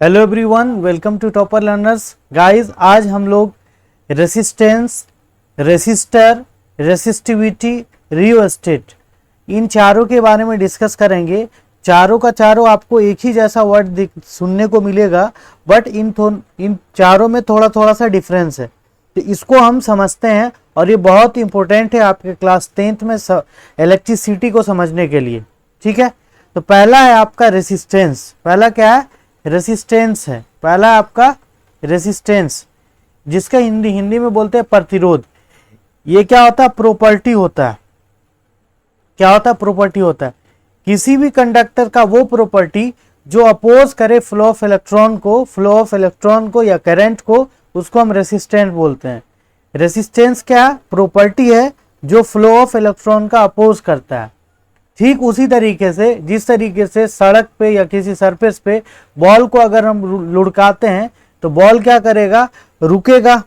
Hello everyone, welcome to topper learners. Guys, आज हम लोग रेसिस्टेंस, रेसिस्टर, रेसिस्टिविटी, रियोस्टेट इन चारों के बारे में डिस्कस करेंगे। चारों का चारों आपको एक ही जैसा वर्ड सुनने को मिलेगा, बट इन चारों में थोड़ा थोड़ा सा डिफरेंस है, तो इसको हम समझते हैं और ये बहुत इंपॉर्टेंट है आपके क्लास 10th में इलेक्ट्रिसिटी को समझने के लिए। ठीक है, तो पहला है आपका रेसिस्टेंस। पहला क्या है? रेसिस्टेंस है। पहला आपका रेसिस्टेंस, जिसका हिंदी में बोलते हैं प्रतिरोध। ये क्या होता है? प्रॉपर्टी होता है। क्या होता है? प्रॉपर्टी होता है किसी भी कंडक्टर का वो प्रॉपर्टी जो अपोज करे फ्लो ऑफ इलेक्ट्रॉन को या करंट को, उसको हम रेसिस्टेंस बोलते हैं। रेसिस्टेंस क्या प्रॉपर्टी है? जो फ्लो ऑफ इलेक्ट्रॉन का अपोज करता है। ठीक उसी तरीके से जिस तरीके से सड़क पे या किसी सरफेस पे बॉल को अगर हम लुढ़काते हैं तो बॉल क्या करेगा? रुकेगा,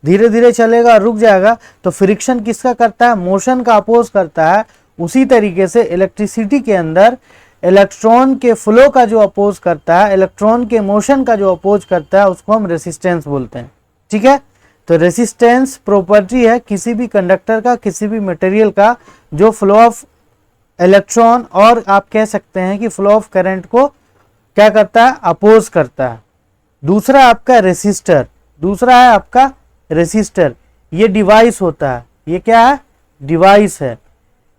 धीरे धीरे चलेगा, रुक जाएगा। तो फ्रिक्शन किसका करता है? मोशन का अपोज करता है। उसी तरीके से इलेक्ट्रिसिटी के अंदर इलेक्ट्रॉन के फ्लो का जो अपोज करता है, इलेक्ट्रॉन के मोशन का जो अपोज करता है, उसको हम रेसिस्टेंस बोलते हैं। ठीक है, तो रेसिस्टेंस प्रॉपर्टी है किसी भी कंडक्टर का, किसी भी मटेरियल का, जो फ्लो ऑफ इलेक्ट्रॉन और आप कह सकते हैं कि फ्लो ऑफ करंट को क्या करता है? अपोज करता है। दूसरा आपका रेसिस्टर। दूसरा है आपका रेसिस्टर। ये डिवाइस होता है। ये क्या है? डिवाइस है।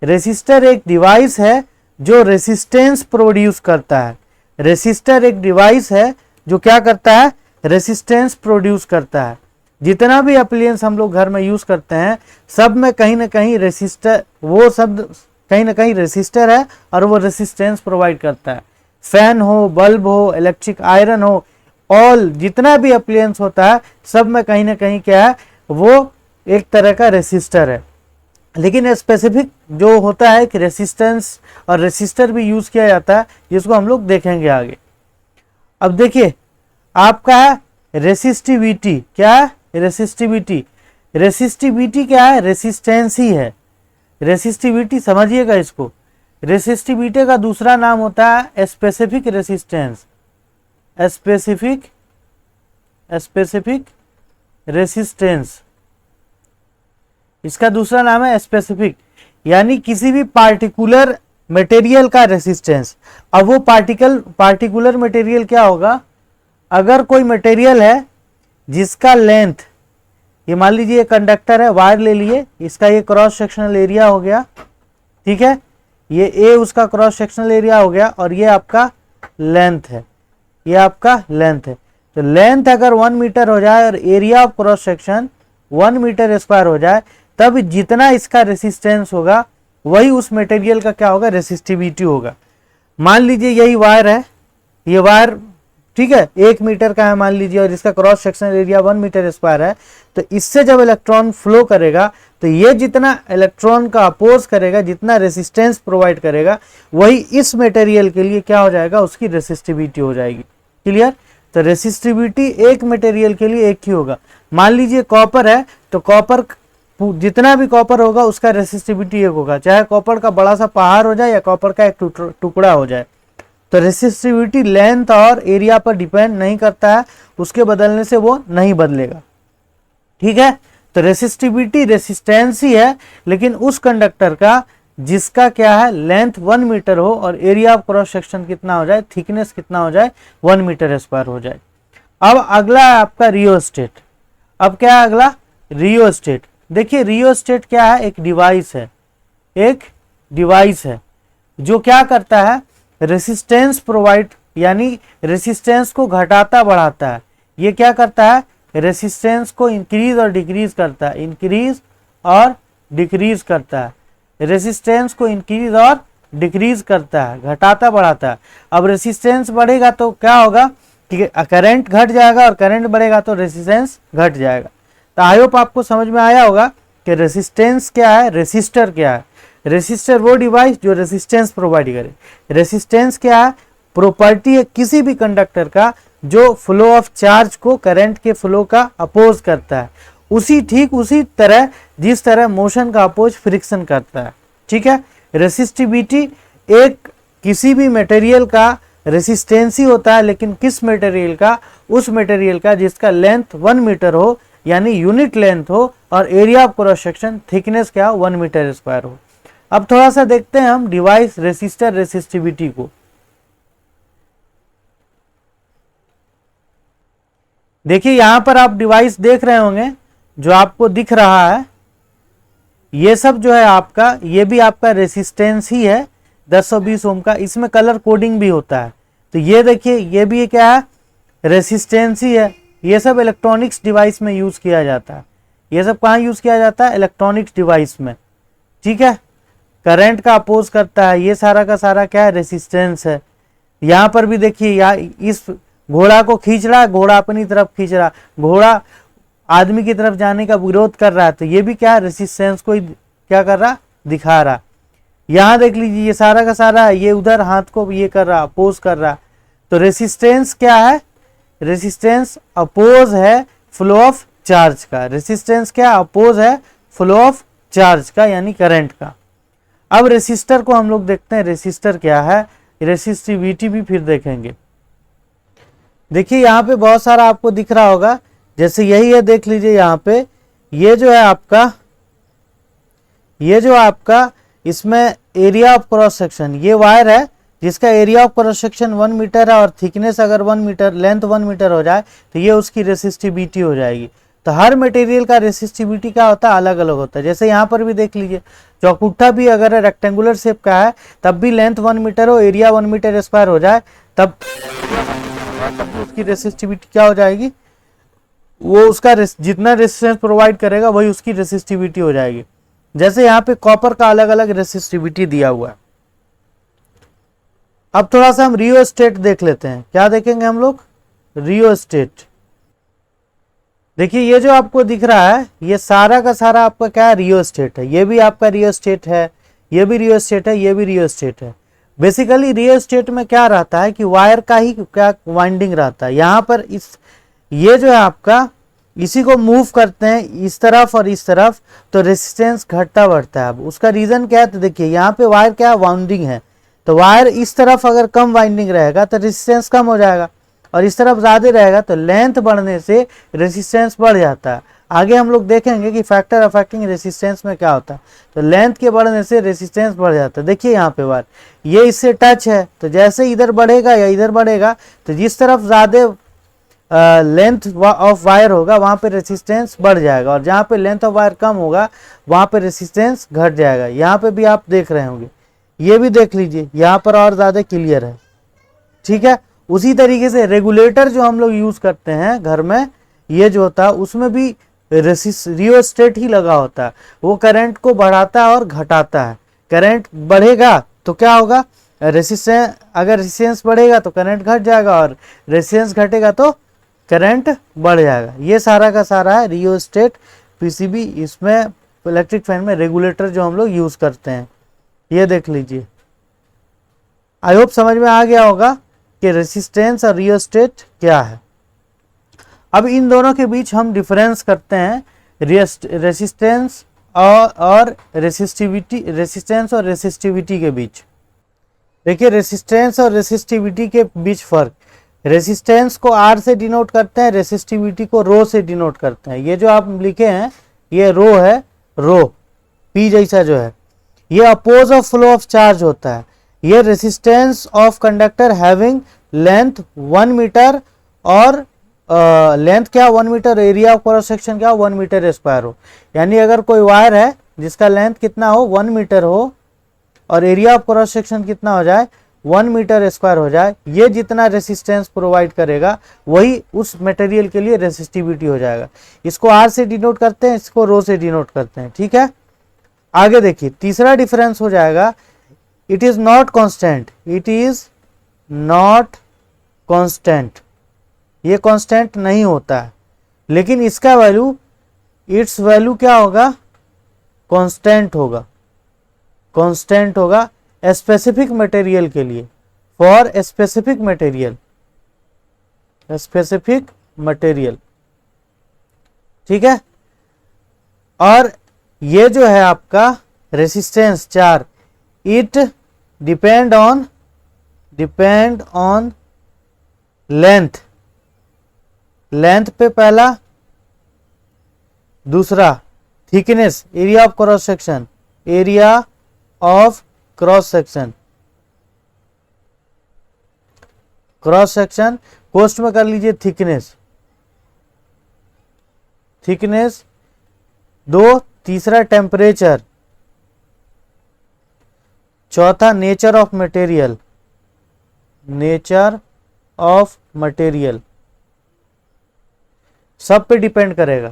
रेसिस्टर एक डिवाइस है जो रेसिस्टेंस प्रोड्यूस करता है। रेसिस्टर एक डिवाइस है जो क्या करता है? रेसिस्टेंस प्रोड्यूस करता है। जितना भी अप्लायंस हम लोग घर में यूज करते हैं, सब में कहीं ना कहीं रेसिस्टर, वो शब्द कहीं ना कहीं रेसिस्टर है और वो रेसिस्टेंस प्रोवाइड करता है। फैन हो, बल्ब हो, इलेक्ट्रिक आयरन हो, ऑल जितना भी अप्लायंस होता है, सब में कहीं ना कहीं क्या है? वो एक तरह का रेसिस्टर है। लेकिन स्पेसिफिक जो होता है कि रेसिस्टेंस और रेसिस्टर भी यूज किया जाता है, जिसको हम लोग देखेंगे आगे। अब देखिए, आपका है रेसिस्टिविटी। क्या है? रेसिस्टिविटी। रेसिस्टिविटी क्या है? रेसिस्टेंस ही है। रेसिस्टिविटी समझिएगा इसको। रेसिस्टिविटी का दूसरा नाम होता है स्पेसिफिक रेसिस्टेंस। स्पेसिफिक रेसिस्टेंस, इसका दूसरा नाम है स्पेसिफिक, यानी किसी भी पार्टिकुलर मटेरियल का रेसिस्टेंस। अब वो पार्टिकुलर मटेरियल क्या होगा? अगर कोई मटेरियल है जिसका लेंथ, ये मान लीजिए कंडक्टर है, वायर ले लिए, इसका ये क्रॉस सेक्शनल एरिया हो गया। ठीक है, ये ए उसका क्रॉस सेक्शनल एरिया हो गया और ये आपका लेंथ है। ये आपका लेंथ है। तो लेंथ अगर 1 मीटर हो जाए और area of cross section 1 metre square हो जाए, तब जितना इसका रेसिस्टेंस होगा वही उस मटेरियल का क्या होगा? रेसिस्टिविटी होगा। मान लीजिए यही वायर है, ये वायर ठीक है 1 मीटर का है मान लीजिए, और इसका cross sectional area 1 metre square है। तो इससे जब इलेक्ट्रॉन फ्लो करेगा तो ये जितना इलेक्ट्रॉन का अपोज करेगा, जितना रेसिस्टेंस प्रोवाइड करेगा, वही इस मटेरियल के लिए क्या हो जाएगा? उसकी रेसिस्टिविटी हो जाएगी। क्लियर? तो रेसिस्टिविटी एक मटेरियल के लिए एक ही होगा। मान लीजिए कॉपर है, तो कॉपर जितना भी कॉपर होगा उसका रेसिस्टिविटी एक होगा, चाहे कॉपर का बड़ा सा पहाड़ हो जाए या कॉपर का एक टुकड़ा हो जाए। तो रेसिस्टिविटी लेंथ और एरिया पर डिपेंड नहीं करता है, उसके बदलने से वो नहीं बदलेगा। ठीक है, तो रेसिस्टिविटी रेसिस्टेंस ही है, लेकिन उस कंडक्टर का जिसका क्या है? लेंथ 1 मीटर हो और एरिया ऑफ क्रॉस सेक्शन कितना हो जाए? थिकनेस कितना हो जाए? 1 मीटर स्क्वायर हो जाए। अब अगला है आपका रियोस्टेट। अब क्या है अगला? रियोस्टेट। देखिए, रियोस्टेट क्या है? एक डिवाइस है। एक डिवाइस है जो क्या करता है? रेसिस्टेंस प्रोवाइड, यानी रेसिस्टेंस को घटाता बढ़ाता है। ये क्या करता है? रेसिस्टेंस को इंक्रीज और डिक्रीज करता है। इंक्रीज और डिक्रीज करता है। रेसिस्टेंस को इंक्रीज और डिक्रीज करता है, घटाता बढ़ाता है। अब रेसिस्टेंस बढ़ेगा तो क्या होगा कि करंट घट जाएगा, और करंट बढ़ेगा तो रेसिस्टेंस घट जाएगा। तो आई होप आपको समझ में आया होगा कि रेसिस्टेंस क्या है, रेसिस्टर क्या है। रेसिस्टर वो डिवाइस जो रेसिस्टेंस प्रोवाइड करे। रेसिस्टेंस क्या है? प्रॉपर्टी है किसी भी कंडक्टर का जो फ्लो ऑफ चार्ज को करंट के फ्लो का अपोज करता है। ठीक उसी तरह जिस तरह मोशन का अपोज फ्रिक्शन करता है। ठीक है, रेसिस्टिविटी एक किसी भी मटेरियल का रेसिस्टेंस ही होता है, लेकिन किस मटेरियल का? उस मटेरियल का जिसका लेंथ 1 मीटर हो, यानी यूनिट लेंथ हो, और area of cross section thickness क्या हो? 1 मीटर स्क्वायर हो। अब थोड़ा सा देखते हैं हम डिवाइस रेसिस्टर रेसिस्टिविटी को। देखिए यहां पर आप डिवाइस देख रहे होंगे, जो आपको दिख रहा है ये सब जो है आपका, ये भी आपका रेसिस्टेंस ही है 1020 ओम का। इसमें कलर कोडिंग भी होता है। तो ये देखिए ये भी क्या है? रेसिस्टेंस ही है। ये सब इलेक्ट्रॉनिक्स डिवाइस में यूज किया जाता है। ये सब कहाँ यूज किया जाता है? इलेक्ट्रॉनिक्स डिवाइस में। ठीक है, करंट का अपोज करता है। ये सारा का सारा क्या है? रेसिस्टेंस है। यहां पर भी देखिए, यहाँ इस घोड़ा को खींच रहा है, घोड़ा अपनी तरफ खींच रहा, घोड़ा आदमी की तरफ जाने का विरोध कर रहा है। तो ये भी क्या है? रेसिस्टेंस को क्या कर रहा? दिखा रहा। यहां देख लीजिए ये सारा का सारा, ये उधर हाथ को ये कर रहा, अपोज कर रहा। तो रेसिस्टेंस क्या है? रेसिस्टेंस अपोज है फ्लो ऑफ चार्ज का। रेसिस्टेंस क्या? अपोज है फ्लो ऑफ चार्ज का, यानी करंट का। अब रेसिस्टर को हम लोग देखते हैं, रेसिस्टर क्या है, रेसिस्टिविटी भी फिर देखेंगे। देखिए यहाँ पे बहुत सारा आपको दिख रहा होगा, जैसे यही है, देख लीजिए यहाँ पे ये जो है आपका, ये जो आपका इसमें एरिया ऑफ क्रॉस सेक्शन, ये वायर है जिसका area of cross section 1 metre है और थिकनेस अगर 1 मीटर, लेंथ 1 मीटर हो जाए तो ये उसकी रेसिस्टिविटी हो जाएगी। तो हर मटेरियल का रेसिस्टिविटी क्या होता है? अलग अलग होता है। जैसे यहाँ पर भी देख लीजिए, चौकुट्ठा भी अगर रेक्टेंगुलर शेप का है तब भी लेंथ 1 मीटर हो, एरिया 1 मीटर स्क्वायर हो जाए, तब उसकी रेसिस्टिविटी क्या हो जाएगी? वो उसका जितना रेसिस्टेंस प्रोवाइड करेगा वही उसकी रेसिस्टिविटी हो जाएगी। जैसे यहाँ पे कॉपर का अलग अलग रेसिस्टिविटी दिया हुआ है। अब थोड़ा सा हम रियोस्टेट देख लेते हैं। क्या देखेंगे हम लोग? रियोस्टेट। देखिए ये जो आपको दिख रहा है, ये सारा का सारा आपका क्या है? रियोस्टेट है। ये भी आपका रियोस्टेट है, ये भी रियोस्टेट है, ये भी रियोस्टेट है। बेसिकली रियोस्टेट में क्या रहता है कि वायर का ही क्या वाइंडिंग रहता है। यहाँ पर ये जो है आपका, इसी को मूव करते हैं इस तरफ और इस तरफ, तो रेसिस्टेंस घटता बढ़ता है। अब उसका रीजन क्या है? तो देखिए यहाँ पे वायर क्या है? वाउंडिंग है। तो वायर इस तरफ अगर कम वाइंडिंग रहेगा तो रेसिस्टेंस कम हो जाएगा, और इस तरफ ज्यादा रहेगा तो लेंथ बढ़ने से रेसिस्टेंस बढ़ जाता है। आगे हम लोग देखेंगे कि फैक्टर अफेक्टिंग रेसिस्टेंस में क्या होता है। तो लेंथ के बढ़ने से रेसिस्टेंस बढ़ जाता है। देखिए यहाँ पे वायर ये इससे टच है, तो जैसे इधर बढ़ेगा या इधर बढ़ेगा, तो जिस तरफ ज्यादा लेंथ ऑफ वायर होगा वहां पे रेसिस्टेंस बढ़ जाएगा, और जहां पे लेंथ ऑफ वायर कम होगा वहां पे रेसिस्टेंस घट जाएगा। यहाँ पे भी आप देख रहे होंगे, ये भी देख लीजिए, यहाँ पर और ज्यादा क्लियर है। ठीक है, उसी तरीके से रेगुलेटर जो हम लोग यूज करते हैं घर में, ये जो होता है उसमें भी रियोस्टेट ही लगा होता है। वो करंट को बढ़ाता है और घटाता है। करंट बढ़ेगा तो क्या होगा? रेसिस्टेंस, अगर रेसिस्टेंस बढ़ेगा तो करंट घट जाएगा, और रेसिस्टेंस घटेगा तो करंट बढ़ जाएगा। ये सारा का सारा है रियोस्टेट पीसीबी। इसमें इलेक्ट्रिक फैन में रेगुलेटर जो हम लोग यूज करते हैं, ये देख लीजिए। आई होप समझ में आ गया होगा कि रेसिस्टेंस और रियोस्टेट क्या है। अब इन दोनों के बीच हम डिफरेंस करते हैं, रेसिस्टेंस और रेसिस्टिविटी, रेसिस्टेंस और रेसिस्टिविटी के बीच। देखिए रेसिस्टेंस और रेसिस्टिविटी के बीच फर्क, रेसिस्टेंस को R से डिनोट करते हैं, रेसिस्टिविटी को रो से डिनोट करते हैं। ये जो आप लिखे हैं ये रो है, रो P जैसा जो है, ये oppose of flow of charge होता है। ये resistance of conductor having length 1 metre और लेंथ क्या 1 metre, area of cross section क्या 1 मीटर स्क्वायर हो। यानी अगर कोई वायर है जिसका लेंथ कितना हो 1 मीटर हो और एरिया ऑफ क्रॉस सेक्शन कितना हो जाए 1 मीटर स्क्वायर हो जाए, ये जितना रेसिस्टेंस प्रोवाइड करेगा वही उस मटेरियल के लिए रेसिस्टिविटी हो जाएगा। इसको R से डिनोट करते हैं, इसको रो से डिनोट करते हैं। ठीक है, आगे देखिए तीसरा डिफरेंस हो जाएगा, it is not constant. It is not constant, ये कांस्टेंट नहीं होता है, लेकिन इसका वैल्यू, इट्स वैल्यू क्या होगा? कांस्टेंट होगा। कांस्टेंट होगा स्पेसिफिक मटेरियल के लिए, for specific material, specific material. ठीक है, और ये जो है आपका resistance 4, it depend on depend on length, length पे पहला, दूसरा thickness, area of cross section, area of cross section, cross section कोस्ट में कर लीजिए थिकनेस, थिकनेस दो, तीसरा टेम्परेचर, चौथा nature of material, nature of material, सब पे डिपेंड करेगा।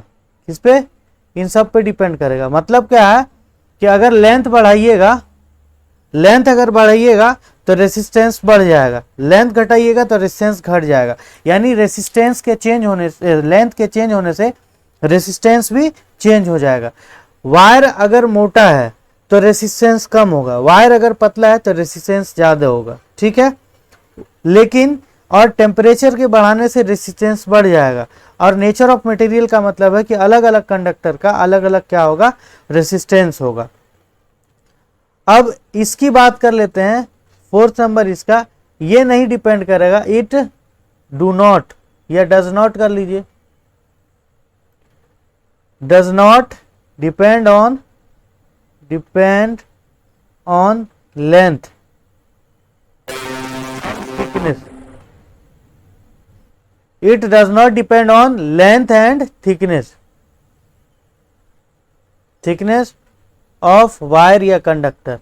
किस पे? इन सब पे डिपेंड करेगा। मतलब क्या है कि अगर लेंथ बढ़ाइएगा, लेंथ अगर बढ़ाइएगा तो रेसिस्टेंस बढ़ जाएगा, लेंथ घटाइएगा तो रेसिस्टेंस घट जाएगा। यानी रेसिस्टेंस के चेंज होने से, लेंथ के चेंज होने से रेसिस्टेंस भी चेंज हो जाएगा। वायर अगर मोटा है तो रेसिस्टेंस कम होगा, वायर अगर पतला है तो रेसिस्टेंस ज्यादा होगा। ठीक है, लेकिन और टेम्परेचर के बढ़ाने से रेसिस्टेंस बढ़ जाएगा। और नेचर ऑफ मटेरियल का मतलब है कि अलग अलग कंडक्टर का अलग अलग क्या होगा, रेसिस्टेंस होगा। अब इसकी बात कर लेते हैं, फोर्थ नंबर इसका, ये नहीं डिपेंड करेगा, इट डू नॉट या डज नॉट कर लीजिए, does not depend on length, thickness, it does not depend on length and thickness of wire या कंडक्टर।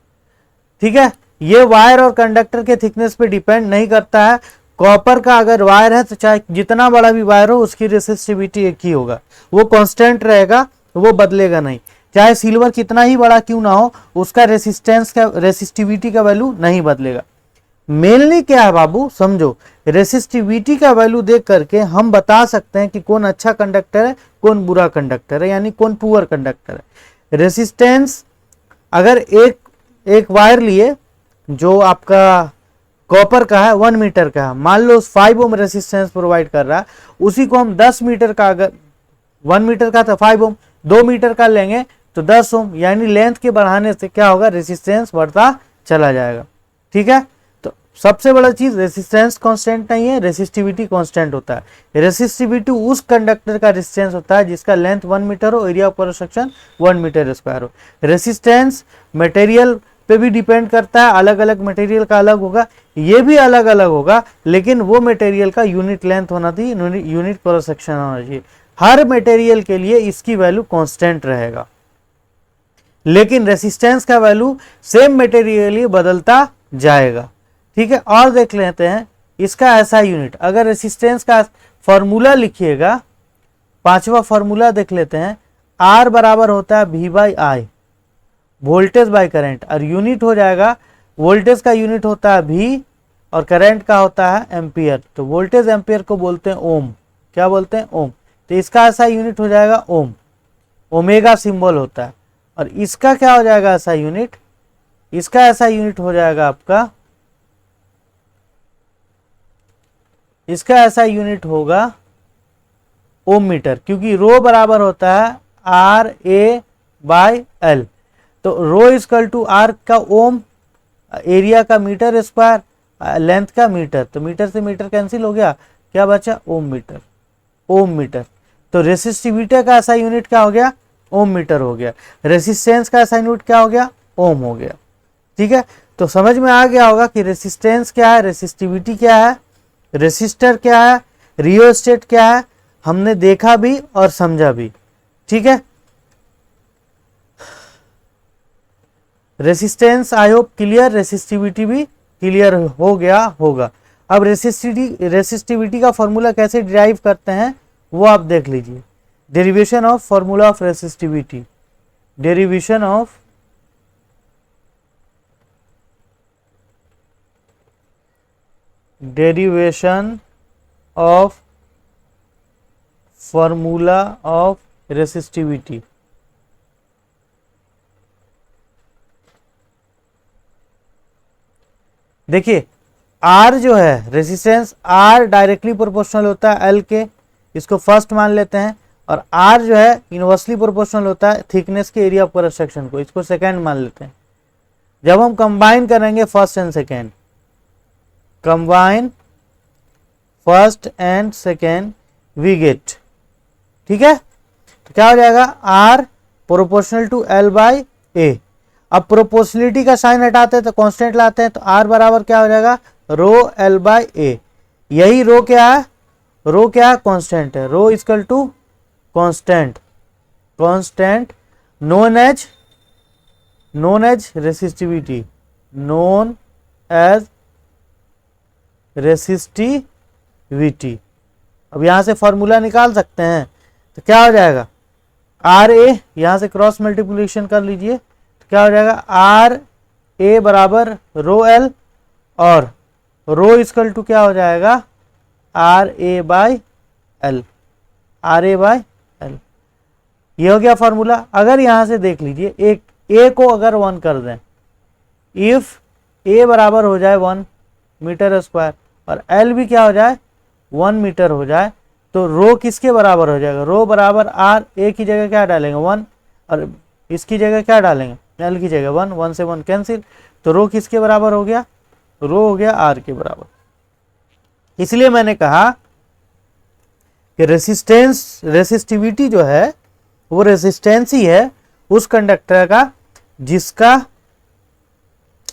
ठीक है, ये वायर और कंडक्टर के थिकनेस पे डिपेंड नहीं करता है। कॉपर का अगर वायर है तो चाहे जितना बड़ा भी वायर हो उसकी रेसिस्टिविटी एक ही होगा, वो कांस्टेंट रहेगा, वो बदलेगा नहीं। चाहे सिल्वर कितना ही बड़ा क्यों ना हो, उसका रेसिस्टिविटी का वैल्यू नहीं बदलेगा। मेनली क्या है बाबू, समझो, रेसिस्टिविटी का वैल्यू देख करके हम बता सकते हैं कि कौन अच्छा कंडक्टर है, कौन बुरा कंडक्टर है, यानी कौन पुअर कंडक्टर है। रेसिस्टेंस अगर एक वायर लिए जो आपका कॉपर का है, 1 मीटर का है, मान लो 5 ओम रेसिस्टेंस प्रोवाइड कर रहा है, उसी को हम 10 मीटर का, अगर 1 मीटर का था 5 ओम, 2 मीटर का लेंगे तो 10 ओम, यानी लेंथ के बढ़ाने से क्या होगा, रेसिस्टेंस बढ़ता चला जाएगा। ठीक है, सबसे बड़ा चीज रेसिस्टेंस कांस्टेंट नहीं है, रेसिस्टिविटी कांस्टेंट होता है। रेसिस्टिविटी उस कंडक्टर का रेसिस्टेंस होता है जिसका लेंथ 1 मीटर हो, area of cross section 1 metre square हो। रेसिस्टेंस मटेरियल पे भी डिपेंड करता है, अलग अलग मटेरियल का अलग होगा, ये भी अलग अलग होगा, लेकिन वो मटेरियल का यूनिट लेंथ होना चाहिए, यूनिट क्रॉस सेक्शन होना चाहिए। हर मटेरियल के लिए इसकी वैल्यू कांस्टेंट रहेगा, लेकिन रेसिस्टेंस का वैल्यू सेम मटेरियल बदलता जाएगा। ठीक है, और देख लेते हैं इसका ऐसा यूनिट। अगर रेसिस्टेंस का फॉर्मूला लिखिएगा, 5वां फॉर्मूला देख लेते हैं, R बराबर होता है V by I, voltage by current, और यूनिट हो जाएगा, वोल्टेज का यूनिट होता है V और करंट का होता है एम्पियर। तो वोल्टेज एम्पियर को बोलते हैं ओम। क्या बोलते हैं? ओम। तो इसका ऐसा यूनिट हो जाएगा ओम, ओमेगा सिंबल होता है। और इसका क्या हो जाएगा ऐसा यूनिट? इसका ऐसा यूनिट हो जाएगा आपका, इसका ऐसा यूनिट होगा ओम मीटर, क्योंकि रो बराबर होता है आर ए बाय एल। तो रो इक्वल टू आर का ओम, एरिया का मीटर स्क्वायर, लेंथ का मीटर, तो मीटर से मीटर कैंसिल हो गया, क्या बचा? ओम मीटर, ओम मीटर। तो रेसिस्टिविटी का ऐसा यूनिट क्या हो गया? ओम मीटर हो गया। रेसिस्टेंस का ऐसा यूनिट क्या हो गया? ओम हो गया। ठीक है, तो समझ में आ गया होगा कि रेसिस्टेंस क्या है, रेसिस्टिविटी क्या है, रेसिस्टर क्या है, रियोस्टेट क्या है, हमने देखा भी और समझा भी। ठीक है, resistance I hope clear, resistivity भी क्लियर हो गया होगा। अब रेसिस्टिविटी का फॉर्मूला कैसे डिराइव करते हैं वो आप देख लीजिए। Derivation of formula of resistivity, derivation of formula of resistivity. देखिए R जो है रेसिस्टेंस, R डायरेक्टली प्रोपोर्शनल होता है L के, इसको फर्स्ट मान लेते हैं। और R जो है इनवर्सली प्रोपोर्शनल होता है थिकनेस के एरिया ऑफ क्रॉस सेक्शन को, इसको सेकेंड मान लेते हैं। जब हम कंबाइन करेंगे first and second, combine first and second we get, ठीक है। तो क्या हो जाएगा, R proportional to L by A. अब प्रोपोर्शनलिटी का साइन हटाते हैं तो कांस्टेंट लाते हैं, तो आर बराबर क्या हो जाएगा, रो एल बाई ए। यही रो क्या है, रो क्या है, कांस्टेंट है। Rho equal to constant, constant known as resistivity, known as resistivity. अब यहां से फॉर्मूला निकाल सकते हैं, तो क्या हो जाएगा, आर ए, यहां से क्रॉस मल्टीप्लिकेशन कर लीजिए, तो क्या हो जाएगा, आर ए बराबर रो एल, और रो इक्वल टू क्या हो जाएगा, R A by L, R A by L. ये हो गया फॉर्मूला। अगर यहां से देख लीजिए, एक ए को अगर 1 कर दें, इफ ए बराबर हो जाए 1 मीटर स्क्वायर और एल भी क्या हो जाए 1 मीटर हो जाए, तो रो किसके बराबर हो जाएगा, रो बराबर आर ए की जगह क्या डालेंगे 1, और इसकी जगह क्या डालेंगे, एल की जगह 1, 1 से 1 कैंसिल, तो रो किसके बराबर हो गया, रो हो गया आर के बराबर। इसलिए मैंने कहा कि रेसिस्टिविटी जो है वो रेसिस्टेंस ही है उस कंडक्टर का जिसका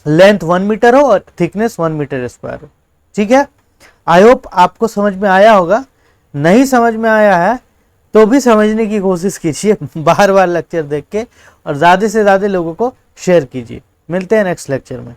लेंथ 1 मीटर हो और थिकनेस 1 मीटर स्क्वायर हो, ठीक है। आई होप आपको समझ में आया होगा। नहीं समझ में आया है तो भी समझने की कोशिश कीजिए बार बार लेक्चर देख के, और ज़्यादा से ज़्यादा लोगों को शेयर कीजिए। मिलते हैं नेक्स्ट लेक्चर में।